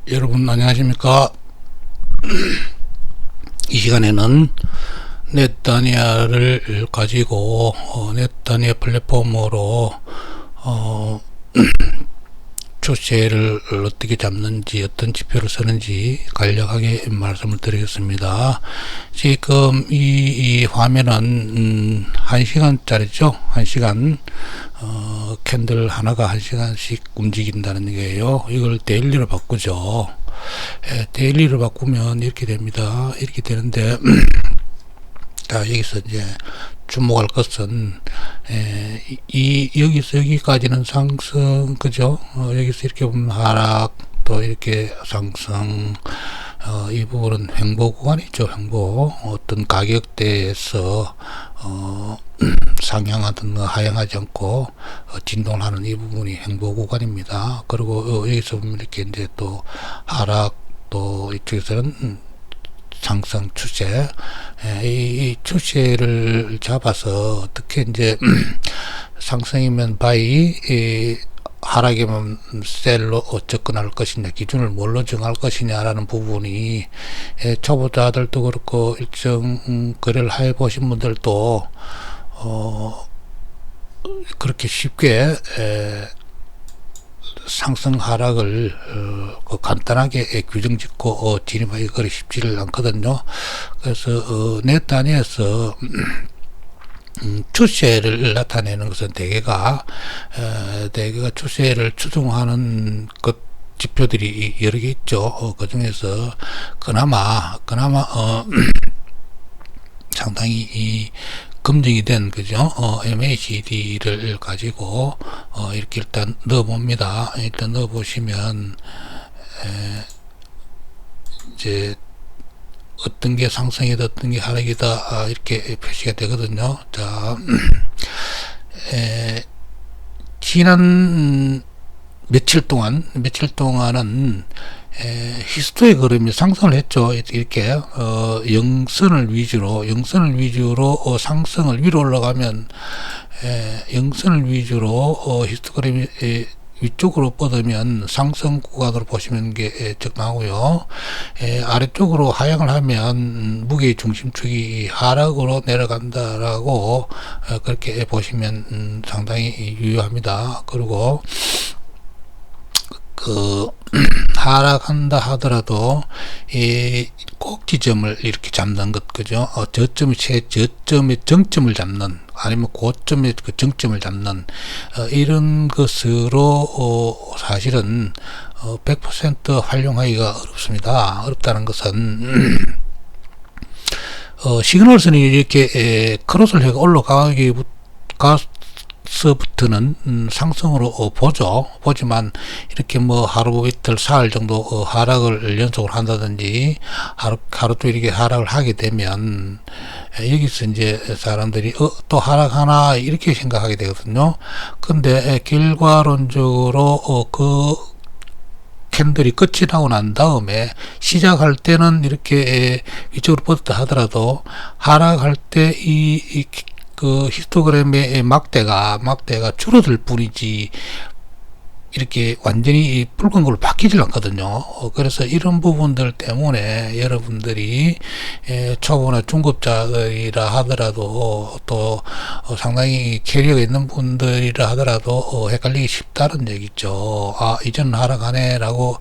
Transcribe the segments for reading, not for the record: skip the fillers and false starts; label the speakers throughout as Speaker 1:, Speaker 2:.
Speaker 1: 여러분 안녕하십니까? 이 시간에는 넷다니아를 가지고 넷다니아 플랫폼으로 추세를 어떻게 잡는지, 어떤 지표를 쓰는지 간략하게 말씀을 드리겠습니다. 지금 이 화면은 1시간짜리죠. 1시간 캔들 하나가 1시간씩 움직인다는 얘기예요. 이걸 데일리로 바꾸죠. 데일리로 바꾸면 이렇게 됩니다. 이렇게 되는데 자, 여기서 이제 주목할 것은 여기서 여기까지는 상승, 그죠? 여기서 이렇게 보면 하락, 또 이렇게 상승, 이 부분은 횡보 구간이죠. 횡보. 어떤 가격대에서 상향하든 하향하지 않고 진동을 하는 이 부분이 횡보 구간입니다. 그리고 여기서 보면 이렇게 이제 또 하락, 또 이쪽에서는 상승 추세, 이 추세를 잡아서 어떻게 이제 상승이면 바이, 하락이면 셀로 접근할 것이냐, 기준을 뭘로 정할 것이냐라는 부분이 초보자들도 그렇고 일정 거래를 해 보신 분들도 그렇게 쉽게 상승 하락을 간단하게 규정 짓고 진입하기 그리 쉽지를 않거든요. 그래서 넷 단위에서 추세를 나타내는 것은 대개가 추세를 추종하는 것 지표들이 여러 개 있죠. 그 중에서 그나마 상당히 검증이 된, 그죠? MACD를 가지고, 이렇게 일단 넣어봅니다. 일단 넣어보시면, 이제, 어떤 게 상승이다, 어떤 게 하락이다, 이렇게 표시가 되거든요. 자, 지난 며칠 동안은 히스토의 그림이 상승을 했죠. 이렇게 영선을 위주로 상승을 위로 올라가면 영선을 위주로 히스토그램이 위쪽으로 뻗으면 상승 구간으로 보시는 게 적당하고요. 아래쪽으로 하향을 하면 무게의 중심축이 하락으로 내려간다라고 그렇게 보시면 상당히 유효합니다. 그리고 하락한다 하더라도 이 꼭지점을 이렇게 잡는 것, 그죠? 저점의 정점을 잡는, 아니면 고점의 그 정점을 잡는 이런 것으로 사실은 100% 활용하기가 어렵습니다. 어렵다는 것은 시그널선이 이렇게 크로스를 해 올라가기부터는 상승으로 보지만 이렇게 뭐 하루 이틀 사흘 정도 하락을 연속으로 한다든지 하루 또 이렇게 하락을 하게 되면 여기서 이제 사람들이 또 하락하나 이렇게 생각하게 되거든요. 근데 결과론적으로 그 캔들이 끝이 나고 난 다음에 시작할 때는 이렇게 위쪽으로 뻗었다 하더라도 하락할 때 그 히스토그램의 막대가 줄어들 뿐이지 이렇게 완전히 붉은 걸로 바뀌질 않거든요. 그래서 이런 부분들 때문에 여러분들이 초보나 중급자들이라 하더라도 또 상당히 캐리어가 있는 분들이라 하더라도 헷갈리기 쉽다는 얘기죠. 이제는 하락하네 라고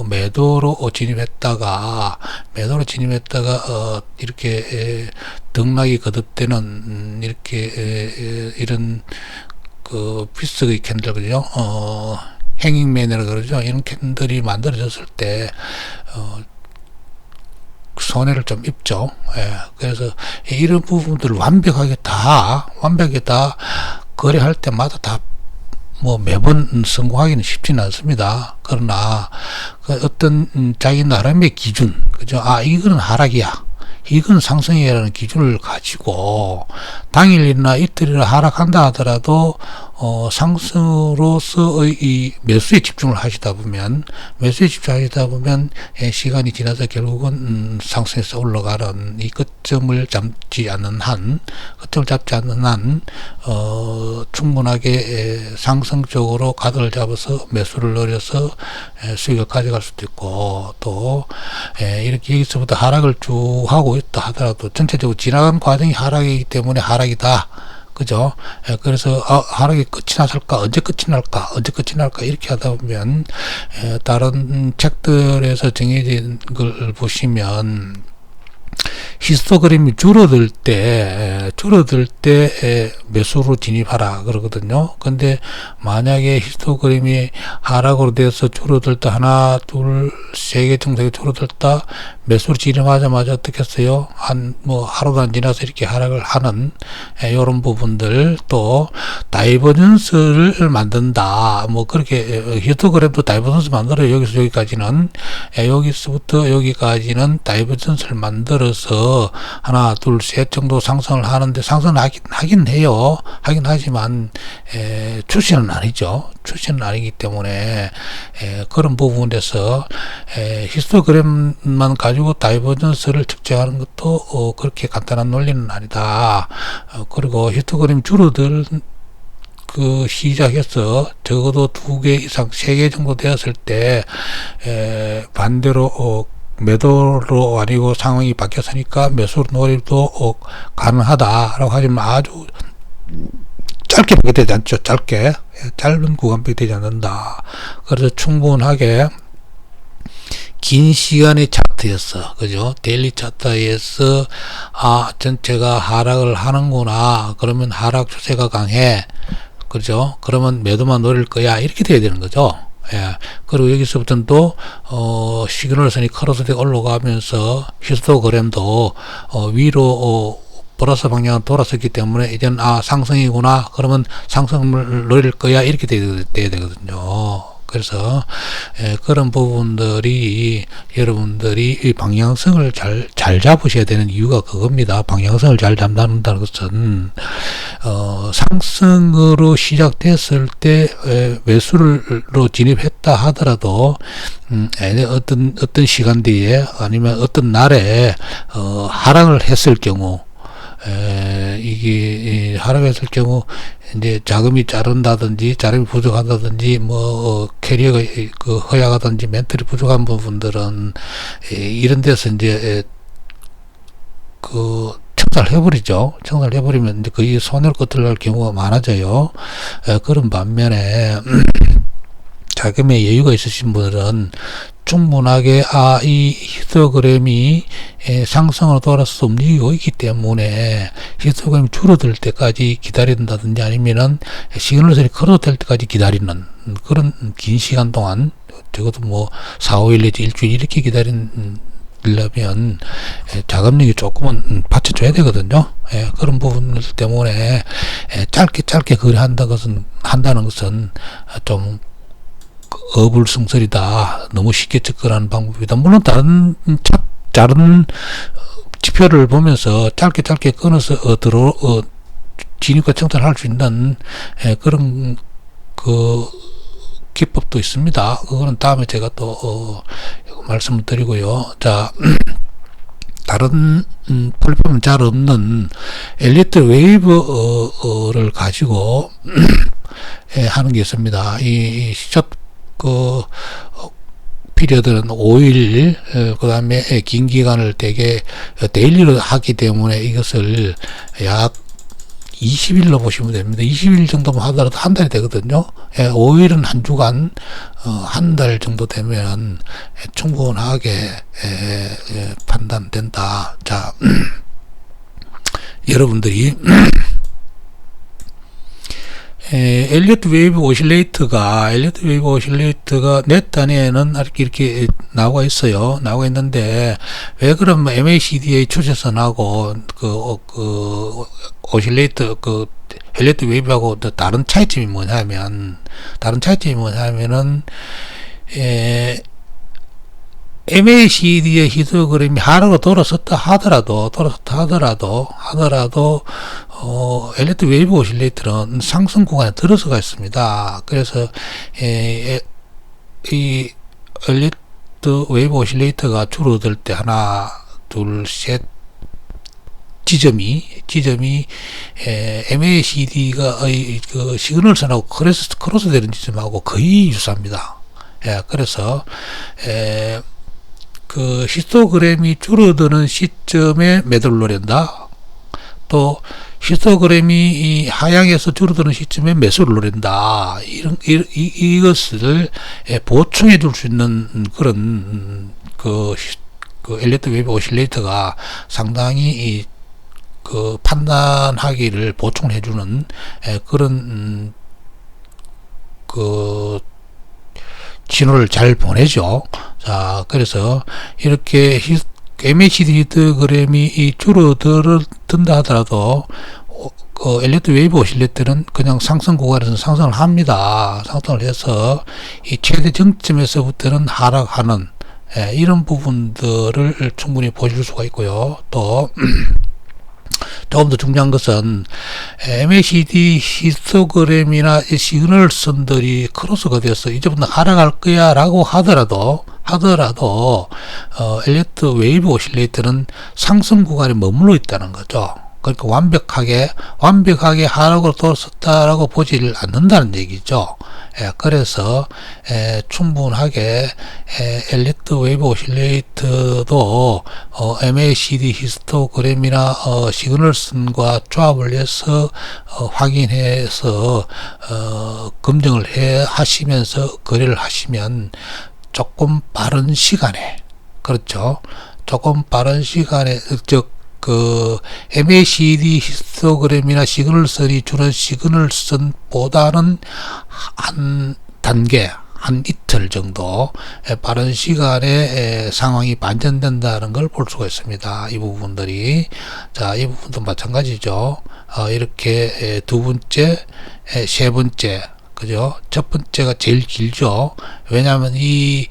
Speaker 1: 매도로 진입했다가 이렇게 등락이 거듭되는 이렇게 이런 그 피스의 캔들, 그죠? 행잉맨이라 그러죠. 이런 캔들이 만들어졌을 때 손해를 좀 입죠. 그래서 이런 부분들을 완벽하게 다 거래할 때마다 다 뭐 매번 성공하기는 쉽지는 않습니다. 그러나 그 어떤 자기 나름의 기준, 그죠? 이거는 하락이야, 이건 상승이라는 기준을 가지고 당일이나 이틀이나 하락한다 하더라도 상승으로서의 이 매수에 집중을 하시다 보면 시간이 지나서 결국은 상승해서 올라가는 이 끝점을 잡지 않는 한 충분하게 상승적으로 가닥을 잡아서 매수를 노려서 수익을 가져갈 수도 있고, 또 이렇게 여기서부터 하락을 쭉 하고 있다 하더라도 전체적으로 지나간 과정이 하락이기 때문에 하락이다. 그죠? 그래서 하락이 끝이 났을까? 언제 끝이 날까? 이렇게 하다 보면 다른 책들에서 정해진 걸 보시면 히스토그램이 줄어들 때 매수로 진입하라 그러거든요. 근데 만약에 히스토그램이 하락으로 돼서 줄어들 때 하나, 둘, 세 개 정도 줄어들다 매수로 진입하자마자 어떻게 했어요? 하루도 안 지나서 이렇게 하락을 하는 이런 부분들, 또 다이버전스를 만든다. 그렇게 히스토그램도 다이버전스 만들어요. 여기서 여기까지는 여기서부터 여기까지는 다이버전스를 만들어서 하나, 둘, 셋 정도 상승을 하는데, 상승을 하긴 해요. 하긴 하지만 추세는 아니죠. 추세는 아니기 때문에 그런 부분에서 히스토그램만 가지고 다이버전스를 측정하는 것도 그렇게 간단한 논리는 아니다. 그리고 히스토그램 줄어들 시작해서 적어도 2개 이상 3개 정도 되었을 때 반대로 매도로 아니고 상황이 바뀌었으니까 매수 노립도 가능하다라고 하지만 아주 짧게 보게 되지 않죠. 짧은 구간밖에 되지 않는다. 그래서 충분하게 긴 시간의 차트였어. 그죠? 데일리 차트에서 전체가 하락을 하는구나. 그러면 하락 추세가 강해. 그죠? 그러면 매도만 노릴 거야. 이렇게 돼야 되는 거죠. 그리고 여기서부터는 또 시그널선이 크로스되어 올라가면서 히스토그램도 위로 플러스 방향으로 돌았었기 때문에 이제는 상승이구나. 그러면 상승을 노릴 거야. 이렇게 돼야 되거든요. 그래서 그런 부분들이 여러분들이 이 방향성을 잘 잡으셔야 되는 이유가 그겁니다. 방향성을 잘 잡는다는 것은 상승으로 시작됐을 때 매수로 진입했다 하더라도 어떤 시간대에 아니면 어떤 날에 하락을 했을 경우, 이게 하락했을 경우 이제 자금이 자른다든지 자금이 부족하다든지 캐리어가 허약하다든지 멘탈이 부족한 부분들은 이런 데서 이제 청산을 해버리죠. 청산을 해버리면 이제 거의 손해를 거둘 경우가 많아져요. 그런 반면에 자금의 여유가 있으신 분들은 충분하게 이 히스토그램이 상승으로 돌아서 움직이고 있기 때문에 히스토그램이 줄어들 때까지 기다린다든지 아니면은 시그널선이 크로스될 때까지 기다리는 그런 긴 시간 동안, 적어도 4, 5일 내지 일주일 이렇게 기다리려면 자금력이 조금은 받쳐줘야 되거든요. 그런 부분들 때문에 짧게 거래한다는 것은 좀 어불성설이다. 너무 쉽게 접근하는 방법이다. 물론 다른 지표를 보면서 짧게 끊어서 진입과 청산할 수 있는 그런 기법도 있습니다. 그거는 다음에 제가 또 말씀을 드리고요. 자, 다른 플랫폼은 잘 없는 엘리트 웨이브를 가지고 하는 게 있습니다. 이 시작 피리어드는 5일, 그 다음에 긴 기간을 되게 데일리로 하기 때문에 이것을 약 20일로 보시면 됩니다. 20일 정도만 하더라도 한 달이 되거든요. 5일은 한 주간, 한 달 정도 되면 충분하게 판단된다. 자, 여러분들이 엘리어트 웨이브 오실레이터가 넷 단위에는 이렇게 나와 있어요. 나와 있는데, 왜 그러면 MACD의 추세선하고 오실레이터 엘리어트 웨이브하고 다른 차이점이 뭐냐면은 MACD의 히스토그램이 하락으로 돌아섰다 하더라도 엘리트 웨이브 오실레이터는 상승 구간에 들어서가 있습니다. 그래서 이 엘리트 웨이브 오실레이터가 줄어들 때 하나, 둘, 셋 지점이 MACD가 그 시그널선하고 크로스 되는 지점하고 거의 유사합니다. 그래서 그 히스토그램이 줄어드는 시점에 매도를 노린다. 또 히스토그램이 하향에서 줄어드는 시점에 매수를 노린다. 이것을 보충해 줄 수 있는 그런 그 엘리트 웨이브 오실레이터가 상당히 그 판단하기를 보충을 해주는 그런 그 신호를 잘 보내죠. 자, 그래서 이렇게 MACD 히스토그램이 줄어든다 하더라도 엘리트 웨이브 오실레이터는 그냥 상승 구간에서 상승을 합니다. 상승을 해서 이 최대 정점에서부터는 하락하는 이런 부분들을 충분히 보실 수가 있고요. 또 조금 더 중요한 것은 MACD 히스토그램이나 시그널선들이 크로스가 되어서 이제부터 하락할 거야 라고 하더라도 엘리트 웨이브 오실레이터는 상승 구간에 머물러 있다는 거죠. 그러니까 완벽하게 하락으로 돌아섰다라고 보지를 않는다는 얘기죠. 그래서 충분하게 엘리트 웨이브 오실레이터도 MACD 히스토그램이나 시그널선과 조합을 해서 확인해서 검증을 하시면서 거래를 하시면 조금 빠른 시간에, 그렇죠, 조금 빠른 시간에, 즉 그 MACD 히스토그램이나 시그널선이 주는 시그널선보다는 한 단계, 한 이틀 정도 빠른 시간에 상황이 반전된다는 걸 볼 수가 있습니다. 이 부분들이. 자, 이 부분도 마찬가지죠. 이렇게 두 번째, 세 번째, 그죠? 첫 번째가 제일 길죠. 왜냐하면 이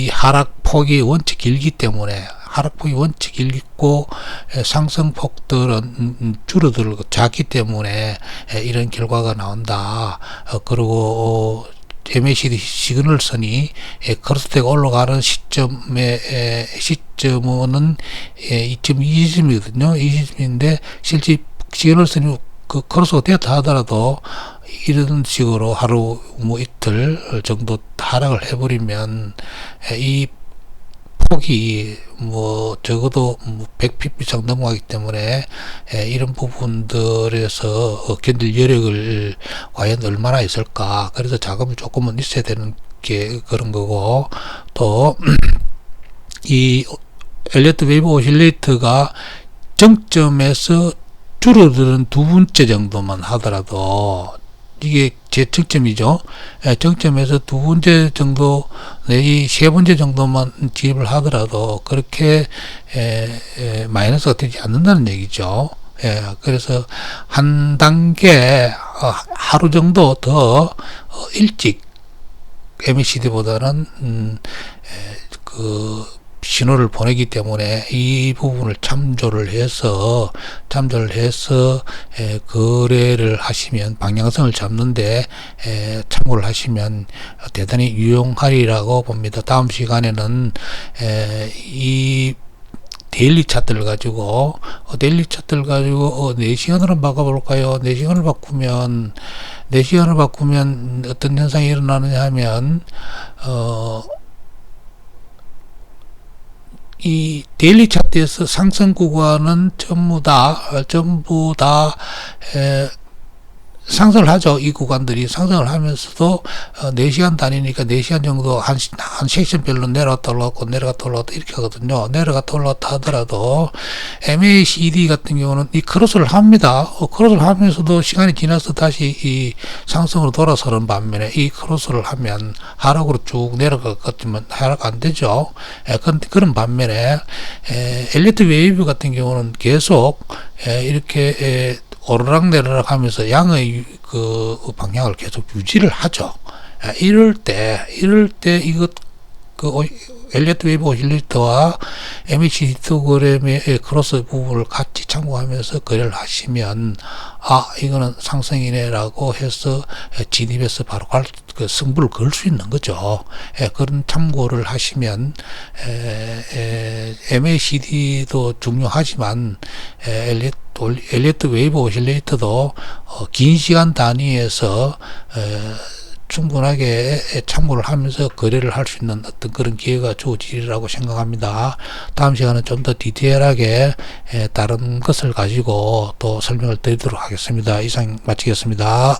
Speaker 1: 하락폭이 원체 길기 때문에, 하락폭이 원체 길고 상승폭들은 줄어들고 작기 때문에 이런 결과가 나온다. 그리고 MACD 시그널선이 크로스되고 올라가는 시점은 2.2지점이거든요. 2지점인데 실제 시그널선이 그 크로스가 되었다 하더라도 이런 식으로 하루 이틀 정도 하락을 해버리면 이 폭이 적어도 100pp 이상 넘어가기 때문에 이런 부분들에서 견딜 여력을 과연 얼마나 있을까. 그래서 자금이 조금은 있어야 되는 게 그런 거고, 또 이 엘리트 웨이브 오실레이터가 정점에서 줄어드는 두 번째 정도만 하더라도 이게 제 정점이죠. 정점에서 두 번째 정도 내지 세 번째 정도만 진입을 하더라도 그렇게 마이너스가 되지 않는다는 얘기죠. 그래서 한 단계 하루 정도 더 일찍 MACD보다는 그 신호를 보내기 때문에 이 부분을 참조를 해서 거래를 하시면, 방향성을 잡는데 참고를 하시면 대단히 유용하리라고 봅니다. 다음 시간에는 이 데일리 차트를 가지고 4시간으로 한번 바꿔볼까요? 4시간을 바꾸면 어떤 현상이 일어나느냐 하면 이 데일리 차트에서 상승 구간은 전부 다 상승을 하죠. 이 구간들이 상승을 하면서도 4시간 단위니까 4시간 정도 한 섹션별로 내려갔다 올라갔다 이렇게 하거든요. 내려갔다 올라갔다 하더라도 MACD 같은 경우는 이 크로스를 합니다. 크로스를 하면서도 시간이 지나서 다시 이 상승으로 돌아서는 반면에 이 크로스를 하면 하락으로 쭉 내려갔지만 하락 안 되죠. 그런 반면에 엘리트 웨이브 같은 경우는 계속 이렇게 오르락내리락 하면서 양의 그 방향을 계속 유지를 하죠. 이럴 때 이것 엘리어트 웨이브 오실레이터와 MHD 히스토그램의 크로스 부분을 같이 참고하면서 거래를 하시면 이거는 상승이네라고 해서 진입해서 바로 승부를 걸 수 있는 거죠. 그런 참고를 하시면 MACD도 중요하지만 엘리어트 웨이브 오실레이터도 긴 시간 단위에서 충분하게 참고를 하면서 거래를 할 수 있는 어떤 그런 기회가 주어지리라고 생각합니다. 다음 시간은 좀 더 디테일하게 다른 것을 가지고 또 설명을 드리도록 하겠습니다. 이상 마치겠습니다.